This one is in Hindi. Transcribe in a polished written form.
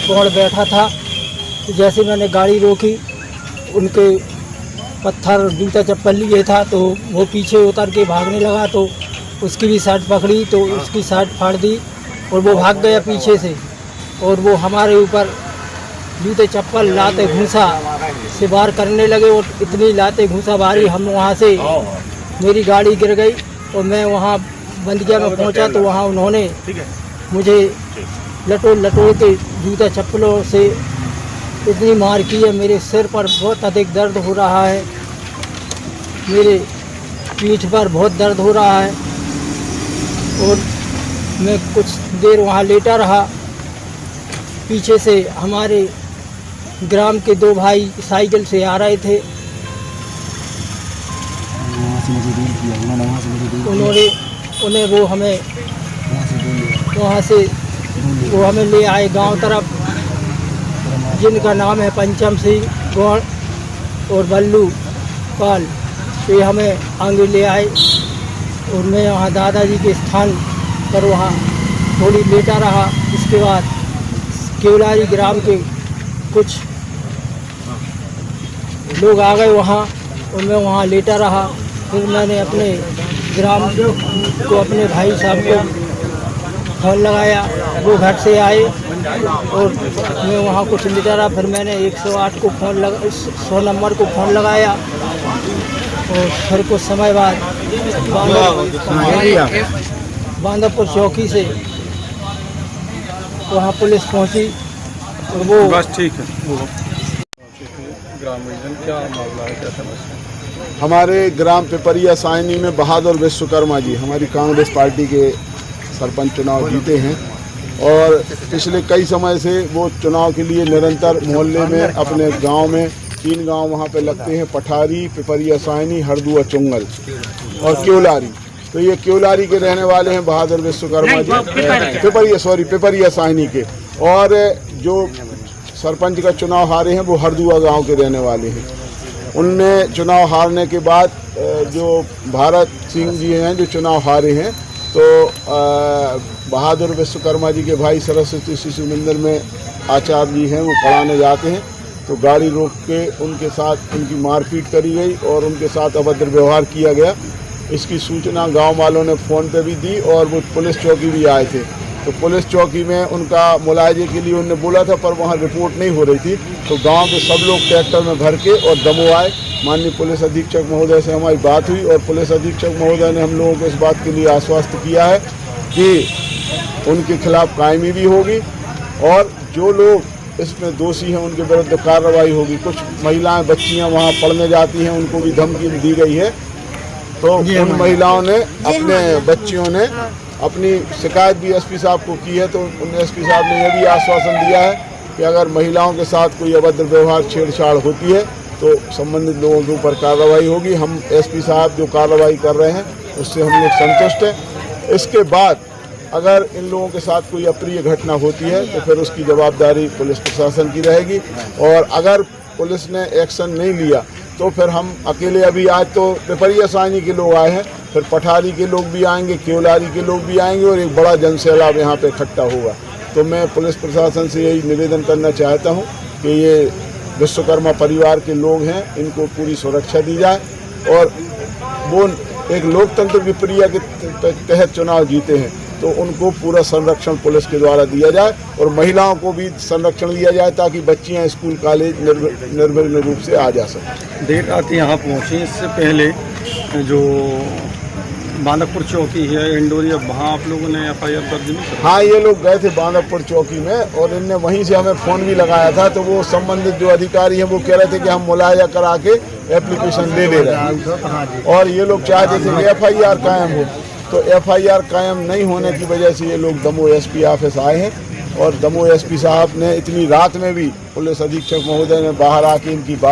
कौन बैठा था। तो जैसे मैंने गाड़ी रोकी, उनके पत्थर जूता चप्पल लिए था, तो वो पीछे उतर के भागने लगा, तो उसकी भी शर्ट पकड़ी तो उसकी शर्ट फाड़ दी और वो भाग गया पीछे से। और वो हमारे ऊपर जूते चप्पल लाते घूंसा से वार करने लगे और इतनी लाते घूंसा मारी, हम वहाँ से मेरी गाड़ी गिर गई और मैं वहाँ बंदिया में पहुँचा तो वहाँ उन्होंने मुझे लटोड़ के जूता चप्पलों से इतनी मार की है। मेरे सिर पर बहुत अधिक दर्द हो रहा है, मेरे पीठ पर बहुत दर्द हो रहा है और मैं कुछ देर वहाँ लेटा रहा। पीछे से हमारे ग्राम के 2 भाई साइकिल से आ रहे थे, उन्हें वो हमें वहाँ से वो हमें ले आए गांव तरफ, जिनका नाम है पंचम सिंह गौड़ और बल्लू पाल। ये हमें आगे ले आए और मैं वहाँ दादाजी के स्थान पर वहाँ थोड़ी लेटा रहा। इसके बाद केवलारी ग्राम के कुछ लोग आ गए वहाँ और मैं वहाँ लेटा रहा। फिर मैंने अपने ग्राम को अपने भाई साहब को फ़ोन लगाया, वो घर से आए और मैं वहाँ कुछ लेटा रहा। फिर मैंने 108 को फ़ोन 100 नंबर को फ़ोन लगाया और फिर कुछ समय बाद बांदापुर चौकी से वहाँ पुलिस पहुँची और वो बस ठीक है। ग्राम में क्या मामला है, क्या समस्या? हमारे ग्राम पिपरिया सायनी में बहादुर विश्वकर्मा जी हमारी कांग्रेस पार्टी के सरपंच चुनाव जीते हैं और पिछले कई समय से वो चुनाव के लिए निरंतर मोहल्ले में अपने गांव में 3 गांव वहां पे लगते हैं, पठारी, पिपरिया सायनी, हरदुआ चुंगल और केवलारी। तो ये केवलारी के रहने वाले हैं बहादुर विश्वकर्मा जी, पिपरिया सायनी के। और जो सरपंच का चुनाव हारे हैं वो हरदुआ गांव के रहने वाले हैं। उनने चुनाव हारने के बाद जो भारत सिंह जी हैं जो चुनाव हारे हैं, तो बहादुर विश्वकर्मा जी के भाई सरस्वती शिशु मंदिर में आचार्य जी हैं, वो पढ़ाने जाते हैं। तो गाड़ी रोक के उनके साथ उनकी मारपीट करी गई और उनके साथ अभद्र व्यवहार किया गया। इसकी सूचना गांव वालों ने फ़ोन पे भी दी और वो पुलिस चौकी भी आए थे। तो पुलिस चौकी में उनका मुलाजे के लिए उन्होंने बोला था, पर वहाँ रिपोर्ट नहीं हो रही थी। तो गांव के सब लोग ट्रैक्टर में भर के और दमोह आए। माननीय पुलिस अधीक्षक महोदय से हमारी बात हुई और पुलिस अधीक्षक महोदय ने हम लोगों को इस बात के लिए आश्वस्त किया है कि उनके खिलाफ कायमी भी होगी और जो लोग इसमें दोषी हैं उनके विरुद्ध कार्रवाई होगी। कुछ महिलाएं बच्चियां वहां पढ़ने जाती हैं, उनको भी धमकी दी गई है। तो उन महिलाओं ने अपने बच्चियों ने अपनी शिकायत भी एसपी साहब को की है। तो उन एसपी साहब ने यह भी आश्वासन दिया है कि अगर महिलाओं के साथ कोई अभद्र व्यवहार छेड़छाड़ होती है तो संबंधित लोगों के ऊपर कार्रवाई होगी। हम एसपी साहब जो कार्रवाई कर रहे हैं उससे हम लोग संतुष्ट हैं। इसके बाद अगर इन लोगों के साथ कोई अप्रिय घटना होती है तो फिर उसकी जवाबदारी पुलिस प्रशासन की रहेगी और अगर पुलिस ने एक्शन नहीं लिया तो फिर हम अकेले, अभी आज तो पिपरिया सायनी के लोग आए हैं, फिर पठारी के लोग भी आएंगे, केवलारी के लोग भी आएंगे और एक बड़ा जनसैलाब यहाँ पे इकट्ठा होगा। तो मैं पुलिस प्रशासन से यही निवेदन करना चाहता हूँ कि ये विश्वकर्मा परिवार के लोग हैं, इनको पूरी सुरक्षा दी जाए और वो एक लोकतंत्र की प्रक्रिया के तहत चुनाव जीते हैं तो उनको पूरा संरक्षण पुलिस के द्वारा दिया जाए और महिलाओं को भी संरक्षण दिया जाए ताकि बच्चियां स्कूल कॉलेज निर्विघ्न रूप से आ जा सकें। देर रात यहाँ पहुँचे, इससे पहले जो बांदापुर चौकी है इंडोरिया, वहाँ आप लोगों ने FIR दर्ज नहीं की? हाँ, ये लोग गए थे बांदापुर चौकी में और इनने वहीं से हमें फ़ोन भी लगाया था। तो वो संबंधित जो अधिकारी हैं वो कह रहे थे कि हम मुलाजा करा के एप्लीकेशन दे रहे हैं और ये लोग चाहते थे कि FIR कायम हो। तो FIR कायम नहीं होने की वजह से ये लोग दमोह SP ऑफिस आए हैं और दमोह SP साहब ने इतनी रात में भी पुलिस अधीक्षक महोदय ने बाहर आके इनकी बात